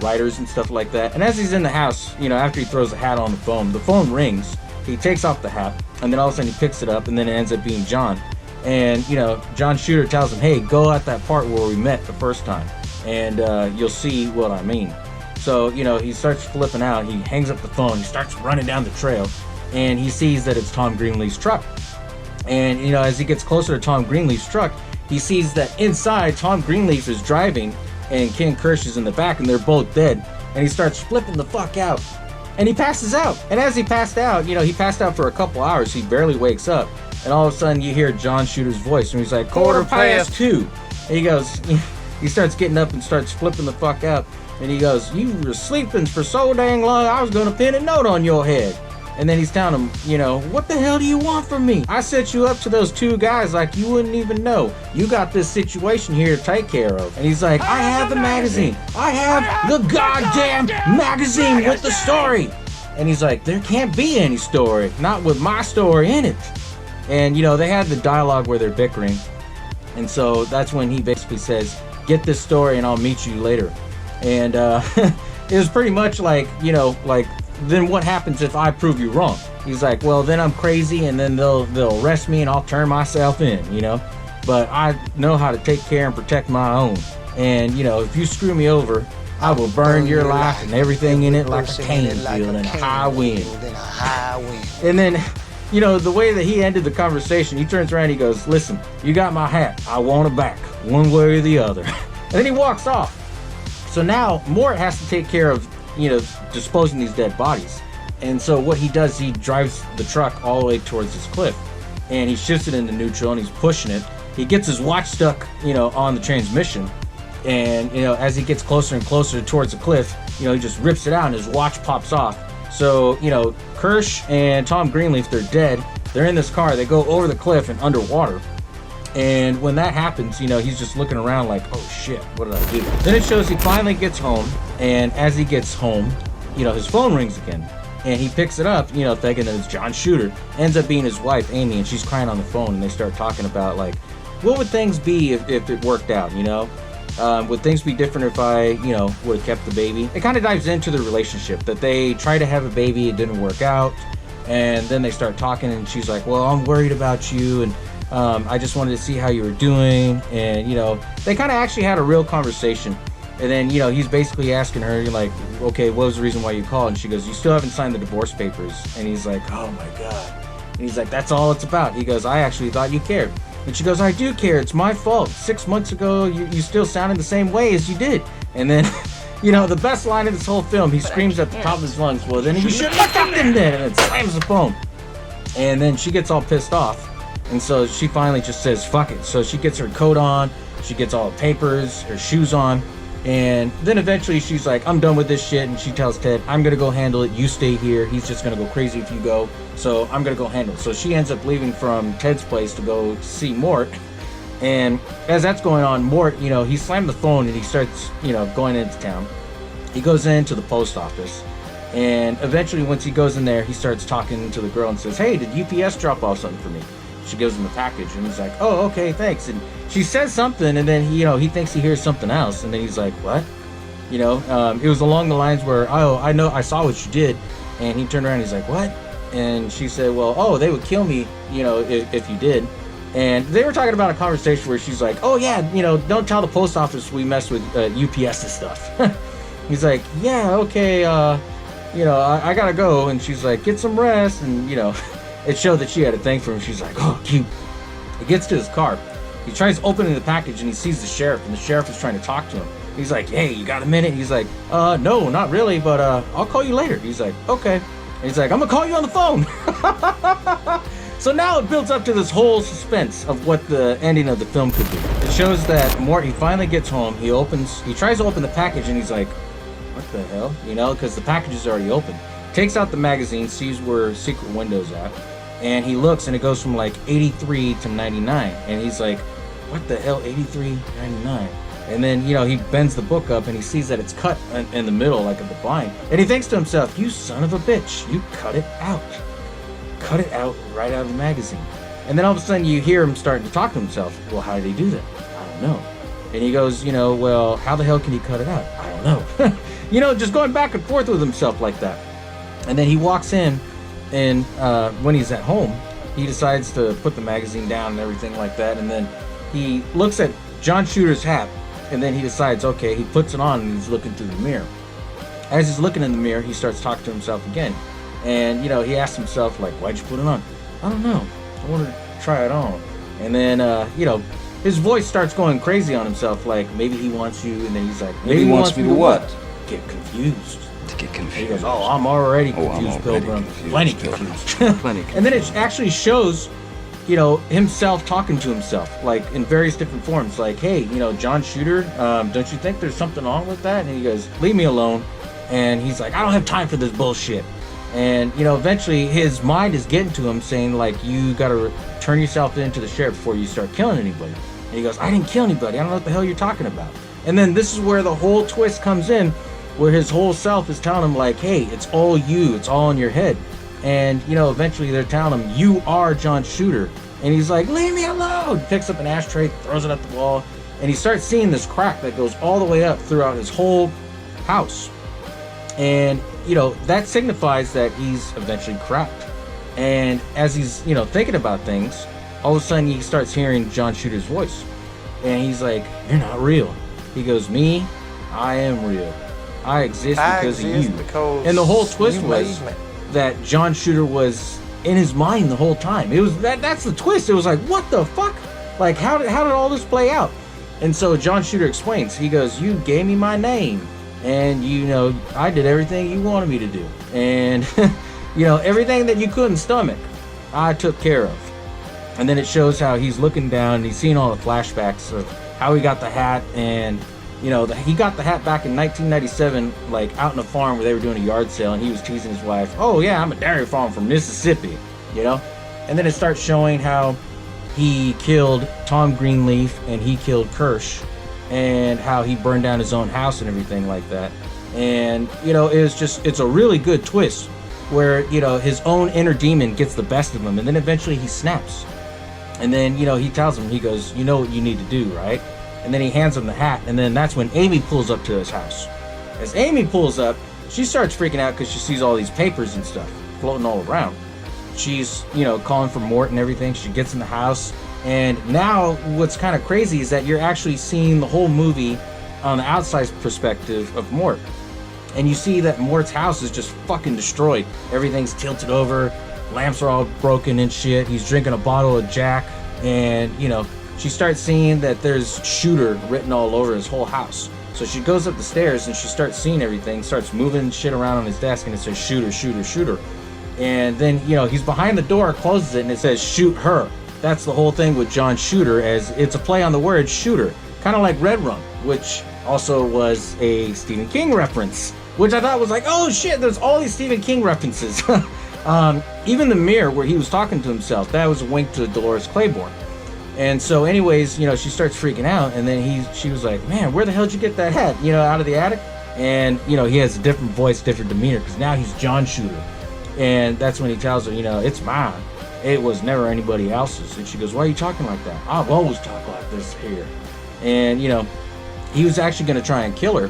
writers and stuff like that. And as he's in the house, you know, after he throws the hat on the phone rings. He takes off the hat, and then all of a sudden he picks it up, and then it ends up being John. And, you know, John Shooter tells him, hey, go at that part where we met the first time, and you'll see what I mean. So, you know, he starts flipping out. He hangs up the phone. He starts running down the trail, and he sees that it's Tom Greenleaf's truck. And, you know, as he gets closer to Tom Greenleaf's truck, he sees that inside Tom Greenleaf is driving and Ken Kirsch is in the back and they're both dead. And he starts flipping the fuck out. And he passes out. And as he passed out, you know, he passed out for a couple hours. He barely wakes up. And all of a sudden you hear John Shooter's voice and he's like, 2:15. And he goes, he starts getting up and starts flipping the fuck out. And he goes, you were sleeping for so dang long, I was going to pin a note on your head. And then he's telling him, you know, what the hell do you want from me? I set you up to those two guys like you wouldn't even know. You got this situation here to take care of. And he's like, I have the magazine. I have the goddamn magazine with the story. And he's like, there can't be any story. Not with my story in it. And, you know, they had the dialogue where they're bickering. And so that's when he basically says, get this story and I'll meet you later. And it was pretty much like, you know, like, then what happens if I prove you wrong? He's like, well, then I'm crazy and then they'll arrest me and I'll turn myself in, you know? But I know how to take care and protect my own. And, you know, if you screw me over, I will burn your life and everything in it like a cane field in a high wind. And then, you know, the way that he ended the conversation, he turns around and he goes, listen, you got my hat. I want it back, one way or the other. And then he walks off. So now Mort has to take care of, you know, disposing these dead bodies. And so what he does, he drives the truck all the way towards this cliff and he shifts it into neutral and he's pushing it. He gets his watch stuck, you know, on the transmission. And, you know, as he gets closer and closer towards the cliff, you know, he just rips it out and his watch pops off. So, you know, Kirsch and Tom Greenleaf, they're dead. They're in this car. They go over the cliff and underwater. And when that happens, you know, he's just looking around like, oh shit, what did I do? Then it shows he finally gets home, and as he gets home, you know, his phone rings again. And he picks it up, you know, thinking that it's John Shooter. Ends up being his wife, Amy, and she's crying on the phone, and they start talking about, like, what would things be if it worked out, you know? Would things be different if I, you know, would have kept the baby? It kind of dives into the relationship, that they try to have a baby, it didn't work out, and then they start talking, and she's like, well, I'm worried about you, and I just wanted to see how you were doing. And, you know, they kind of actually had a real conversation. And then, you know, he's basically asking her, like, okay, what was the reason why you called? And she goes, you still haven't signed the divorce papers. And he's like, oh my God. And he's like, that's all it's about. He goes, I actually thought you cared. And she goes, I do care. It's my fault. 6 months ago, you still sounded the same way as you did. And then, you know, the best line of this whole film, he screams at the top of his lungs, well, then you should have kept him then. And then slams the phone. And then she gets all pissed off. And so she finally just says, fuck it. So she gets her coat on, she gets all the papers, her shoes on, And then eventually she's like, I'm done with this shit. And she tells Ted, I'm going to go handle it. You stay here. He's just going to go crazy if you go. So I'm going to go handle it. So she ends up leaving from Ted's place to go see Mort. And as that's going on, Mort, he slammed the phone and he starts, going into town. He goes into the post office. And eventually once he goes in there, he starts talking to the girl and says, hey, did UPS drop off something for me? She gives him a package and he's like, oh, okay, thanks. And she says something and then he thinks he hears something else. And then he's like, what? It was along the lines where, oh, I saw what you did. And he turned around and he's like, what? And she said, well, they would kill me, if you did. And they were talking about a conversation where she's like, oh yeah, don't tell the post office we mess with UPS and stuff. He's like, yeah, okay, I gotta go. And she's like, get some rest. And, it showed that she had a thing for him. She's like, oh, cute. He gets to his car. He tries opening the package and he sees the sheriff, and the sheriff is trying to talk to him. He's like, hey, you got a minute? He's like, no, not really, but I'll call you later. He's like, okay. And he's like, I'm gonna call you on the phone. So now it builds up to this whole suspense of what the ending of the film could be. It shows that Mort, he finally gets home. He tries to open the package and he's like, what the hell? Because the package is already open. Takes out the magazine, sees where Secret Window's at. And he looks and it goes from like 83 to 99. And he's like, what the hell, 83, 99? And then, he bends the book up and he sees that it's cut in the middle, like at the bind. And he thinks to himself, you son of a bitch, you cut it out. Cut it out right out of the magazine. And then all of a sudden you hear him starting to talk to himself. Well, how did he do that? I don't know. And he goes, well, how the hell can he cut it out? I don't know. Just going back and forth with himself like that. And then he walks in. And when he's at home, he decides to put the magazine down and everything like that. And then he looks at John Shooter's hat. And then he decides, okay, he puts it on and he's looking through the mirror. As he's looking in the mirror, he starts talking to himself again. And, he asks himself, like, why'd you put it on? I don't know. I wanted to try it on. And then, his voice starts going crazy on himself. Like, maybe he wants you. And then he's like, maybe he wants me to what? Get confused. Get confused. He goes, oh, I'm already confused, Pilgrim. Plenty confused. And then it actually shows, himself talking to himself, like in various different forms. Like, hey, John Shooter, don't you think there's something wrong with that? And he goes, leave me alone. And he's like, I don't have time for this bullshit. And, eventually his mind is getting to him saying, like, you got to turn yourself into the sheriff before you start killing anybody. And he goes, I didn't kill anybody. I don't know what the hell you're talking about. And then this is where the whole twist comes in, where his whole self is telling him, like, hey, it's all you. It's all in your head. And, eventually they're telling him, you are John Shooter. And he's like, leave me alone. He picks up an ashtray, throws it at the wall. And he starts seeing this crack that goes all the way up throughout his whole house. And, that signifies that he's eventually cracked. And as he's, thinking about things, all of a sudden he starts hearing John Shooter's voice. And he's like, you're not real. He goes, me, I am real. I exist because of you. And the whole twist was that John Shooter was in his mind the whole time. It was that's the twist. It was like, what the fuck? Like, how did all this play out? And so John Shooter explains. He goes, you gave me my name. And, I did everything you wanted me to do. And, everything that you couldn't stomach, I took care of. And then it shows how he's looking down and he's seeing all the flashbacks of how he got the hat. And, he got the hat back in 1997, like out in a farm where they were doing a yard sale. And he was teasing his wife, oh, yeah, I'm a dairy farm from Mississippi, And then it starts showing how he killed Tom Greenleaf and he killed Kirsch. And how he burned down his own house and everything like that. And, it's a really good twist where, his own inner demon gets the best of him. And then eventually he snaps. And then, he tells him, he goes, you know what you need to do, right? And then he hands him the hat. And then that's when Amy pulls up to his house. As Amy pulls up, she starts freaking out because she sees all these papers and stuff floating all around. She's, calling for Mort and everything. She gets in the house. And now what's kind of crazy is that you're actually seeing the whole movie on the outside perspective of Mort. And you see that Mort's house is just fucking destroyed. Everything's tilted over. Lamps are all broken and shit. He's drinking a bottle of Jack. And, she starts seeing that there's Shooter written all over his whole house. So she goes up the stairs and she starts seeing everything, starts moving shit around on his desk, and it says Shooter, Shooter, Shooter. And then, he's behind the door, closes it, and it says shoot her. That's the whole thing with John Shooter, as it's a play on the word shooter, kind of like Red Rum, which also was a Stephen King reference, which I thought was like, oh shit, there's all these Stephen King references. Even the mirror where he was talking to himself, that was a wink to Dolores Claiborne. And so anyways, you know, she starts freaking out, and then she was like, man, where the hell did you get that hat, you know, out of the attic? And, you know, he has a different voice, different demeanor, because now he's John Shooter. And that's when he tells her, you know, it's mine. It was never anybody else's. And she goes, why are you talking like that? I've always talked like this here. And, you know, he was actually going to try and kill her.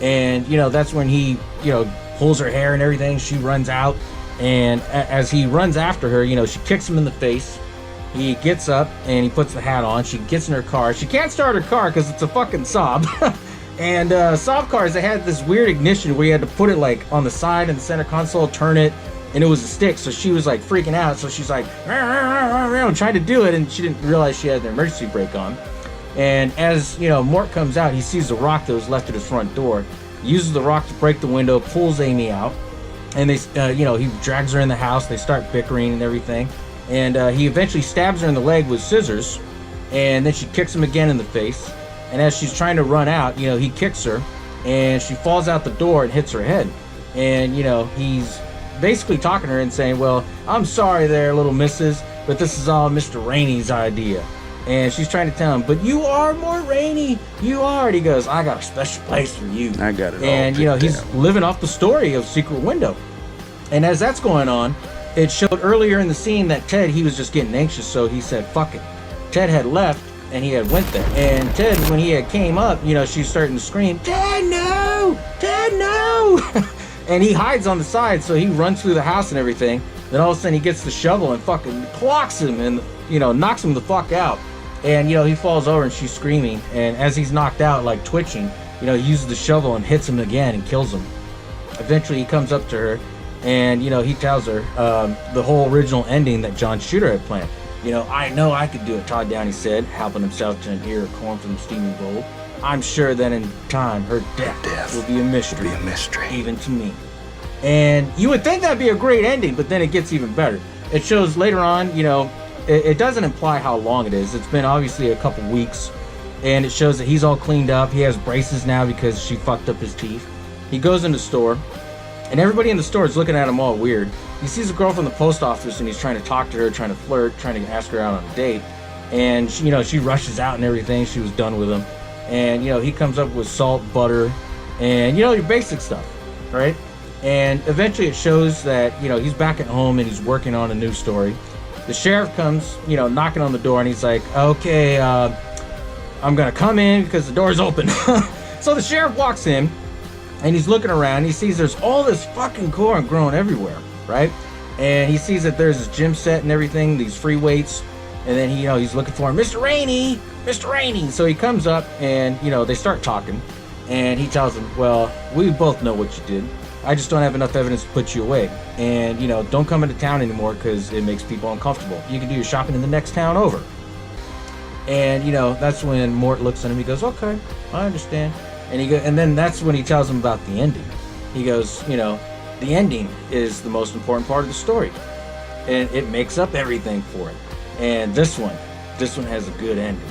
And, you know, that's when he, you know, pulls her hair and everything. She runs out. And as he runs after her, you know, she kicks him in the face. He gets up and he puts the hat on. She gets in her car. She can't start her car because it's a fucking Saab. And Saab cars, they had this weird ignition where you had to put it like on the side in the center console, turn it, and it was a stick. So she was like freaking out. So she's like trying to do it, and she didn't realize she had the emergency brake on. And as, you know, Mort comes out, he sees the rock that was left at his front door, uses the rock to break the window, pulls Amy out, and they, you know, he drags her in the house. They start bickering and everything, and he eventually stabs her in the leg with scissors, and then she kicks him again in the face. And as she's trying to run out, you know, he kicks her, and she falls out the door and hits her head. And, you know, he's basically talking to her and saying, well, I'm sorry there, little missus, but this is all Mr. Rainey's idea. And she's trying to tell him, but you are more Rainey. You are. And he goes, I got a special place for you. I got it. And, you know, he's living off the story of Secret Window. And as that's going on, it showed earlier in the scene that Ted, he was just getting anxious, so he said, fuck it. Ted had left, and he had went there. And Ted, when he had came up, you know, she's starting to scream, Ted, no! Ted, no! And he hides on the side, so he runs through the house and everything. Then all of a sudden he gets the shovel and fucking clocks him and, you know, knocks him the fuck out. And, you know, he falls over and she's screaming. And as he's knocked out, like twitching, you know, he uses the shovel and hits him again and kills him. Eventually he comes up to her and, you know, he tells her the whole original ending that John Shooter had planned. You know I could do it, Todd Downey said, helping himself to an ear of corn from the steaming bowl. I'm sure that in time her death will be a mystery. Even to me. And you would think that'd be a great ending, but then it gets even better. It shows later on, you know, it doesn't imply how long it is. It's been obviously a couple weeks, and it shows that he's all cleaned up. He has braces now because she fucked up his teeth. He goes in the store, and everybody in the store is looking at him all weird. He sees a girl from the post office, and he's trying to talk to her, trying to flirt, trying to ask her out on a date. And, she, you know, she rushes out and everything. She was done with him. And, you know, he comes up with salt, butter, and, you know, your basic stuff, right? And eventually it shows that, you know, he's back at home and he's working on a new story. The sheriff comes, you know, knocking on the door, and he's like, okay, I'm going to come in because the door's open. So the sheriff walks in, and he's looking around. He sees there's all this fucking corn growing everywhere, right? And he sees that there's this gym set and everything, these free weights. And then, you know, he's looking for him, Mr. Rainey, Mr. Rainey. So he comes up, and, you know, they start talking. And he tells him, well, we both know what you did. I just don't have enough evidence to put you away. And, you know, don't come into town anymore because it makes people uncomfortable. You can do your shopping in the next town over. And, you know, that's when Mort looks at him. He goes, okay, I understand. And then that's when he tells him about the ending. He goes, you know, the ending is the most important part of the story. And it makes up everything for it. And this one has a good ending.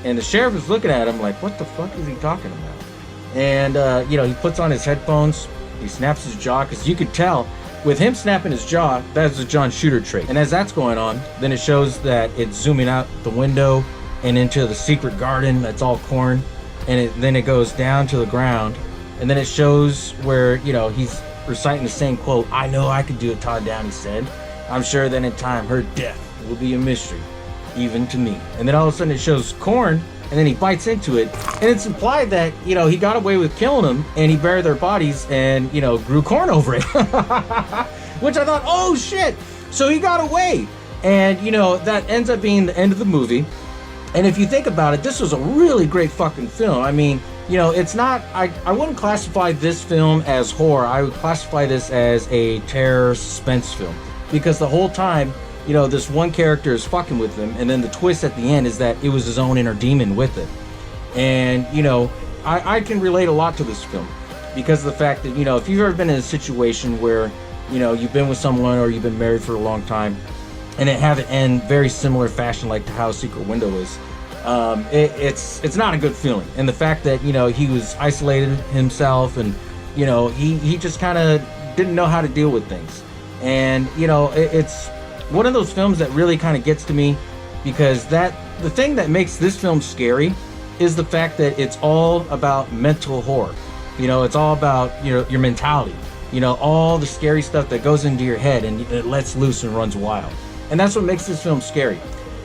And the sheriff is looking at him like, what the fuck is he talking about? And, you know, he puts on his headphones. He snaps his jaw, because you could tell with him snapping his jaw, that's a John Shooter trait. And as that's going on, then it shows that it's zooming out the window and into the secret garden that's all corn. And then it goes down to the ground. And then it shows where, you know, he's reciting the same quote, I know I could do it, Todd Downey said. I'm sure that in time her death will be a mystery, even to me. And then all of a sudden it shows corn, and then he bites into it, and it's implied that, you know, he got away with killing them, and he buried their bodies and, you know, grew corn over it. Which I thought, oh shit, so he got away. And, you know, that ends up being the end of the movie. And if you think about it, this was a really great fucking film. I mean, you know, it's not, I wouldn't classify this film as horror. I would classify this as a terror suspense film, because the whole time, you know, this one character is fucking with him, and then the twist at the end is that it was his own inner demon with it. And, you know, I can relate a lot to this film because of the fact that, you know, if you've ever been in a situation where, you know, you've been with someone or you've been married for a long time and it have it end very similar fashion like to how Secret Window is, It's not a good feeling. And the fact that, you know, he was isolated himself, and, you know, he just kind of didn't know how to deal with things. And, you know, it's one of those films that really kind of gets to me, because the thing that makes this film scary is the fact that it's all about mental horror. You know, it's all about, you know, your mentality. You know, all the scary stuff that goes into your head and it lets loose and runs wild. And that's what makes this film scary.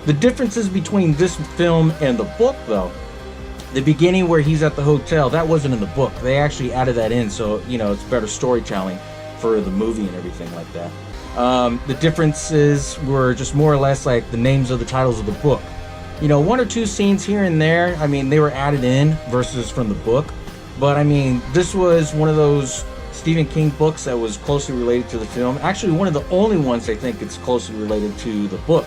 The differences between this film and the book, though, the beginning where he's at the hotel, that wasn't in the book. They actually added that in, so, you know, it's better storytelling for the movie and everything like that. The differences were just more or less like the names of the titles of the book. You know, one or two scenes here and there, I mean, they were added in versus from the book. But, I mean, this was one of those Stephen King books that was closely related to the film. Actually, one of the only ones I think it's closely related to the book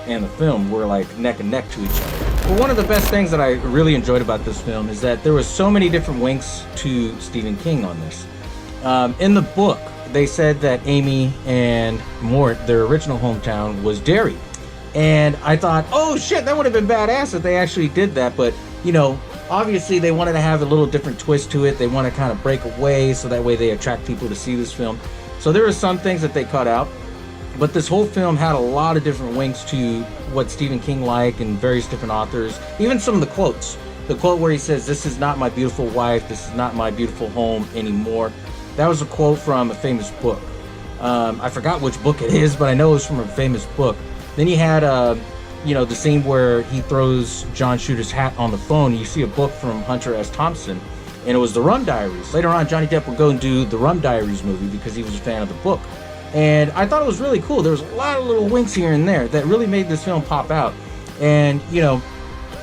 and the film. Were like neck and neck to each other. But one of the best things that I really enjoyed about this film is that there was so many different winks to Stephen King on this. In the book, they said that Amy and Mort, their original hometown, was Derry. And I thought, oh shit, that would have been badass if they actually did that. But, you know, obviously they wanted to have a little different twist to it. They want to kind of break away so that way they attract people to see this film. So there were some things that they cut out. But this whole film had a lot of different winks to what Stephen King liked and various different authors. Even some of the quotes. The quote where he says, "This is not my beautiful wife. This is not my beautiful home anymore." That was a quote from a famous book. I forgot which book it is, but I know it was from a famous book. Then you had, you know, the scene where he throws John Shooter's hat on the phone. You see a book from Hunter S. Thompson, and it was The Rum Diaries. Later on, Johnny Depp would go and do the Rum Diaries movie because he was a fan of the book. And I thought it was really cool. There was a lot of little winks here and there that really made this film pop out. And, you know,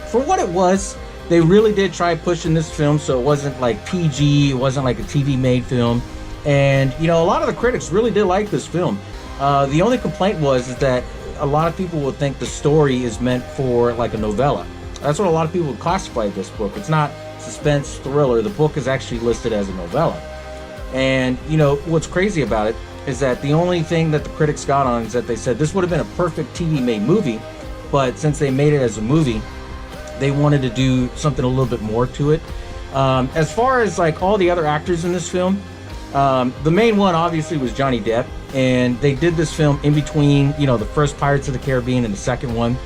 for what it was, they really did try pushing this film so it wasn't like PG, it wasn't like a TV-made film. And, you know, a lot of the critics really did like this film. The only complaint is that a lot of people would think the story is meant for like a novella. That's what a lot of people would classify this book. It's not suspense thriller. The book is actually listed as a novella. And, you know, what's crazy about it is that the only thing that the critics got on is that they said this would have been a perfect TV-made movie, but since they made it as a movie, they wanted to do something a little bit more to it. As far as like all the other actors in this film, the main one obviously was Johnny Depp, and they did this film in between, you know, the first Pirates of the Caribbean and the second one.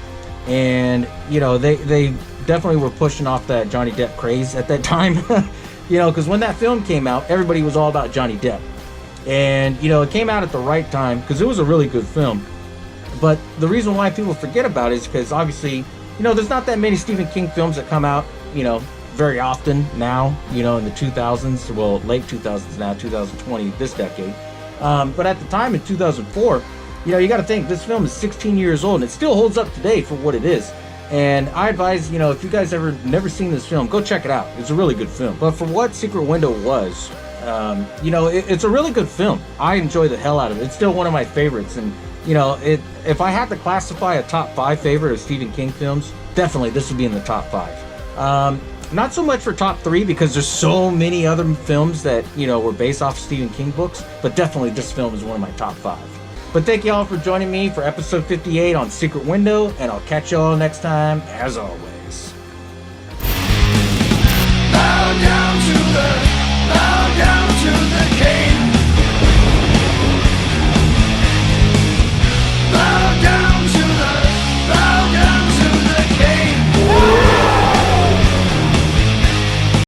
And, you know, they definitely were pushing off that Johnny Depp craze at that time. You know, because when that film came out, everybody was all about Johnny Depp. And, you know, it came out at the right time because it was a really good film. But the reason why people forget about it is because obviously, you know, there's not that many Stephen King films that come out, you know, very often now, you know, in the 2000s, well, late 2000s now, 2020, this decade. But at the time in 2004, you know, you got to think this film is 16 years old and it still holds up today for what it is. And I advise, you know, if you guys never seen this film, go check it out. It's a really good film. But for what Secret Window was, you know, it's a really good film. I enjoy the hell out of it. It's still one of my favorites. And, you know, if I had to classify a top 5 favorite of Stephen King films, definitely this would be in the top 5. Not so much for top 3 because there's so many other films that, you know, were based off Stephen King books, but definitely this film is one of my top 5. But thank you all for joining me for episode 58 on Secret Window, and I'll catch you all next time, as always.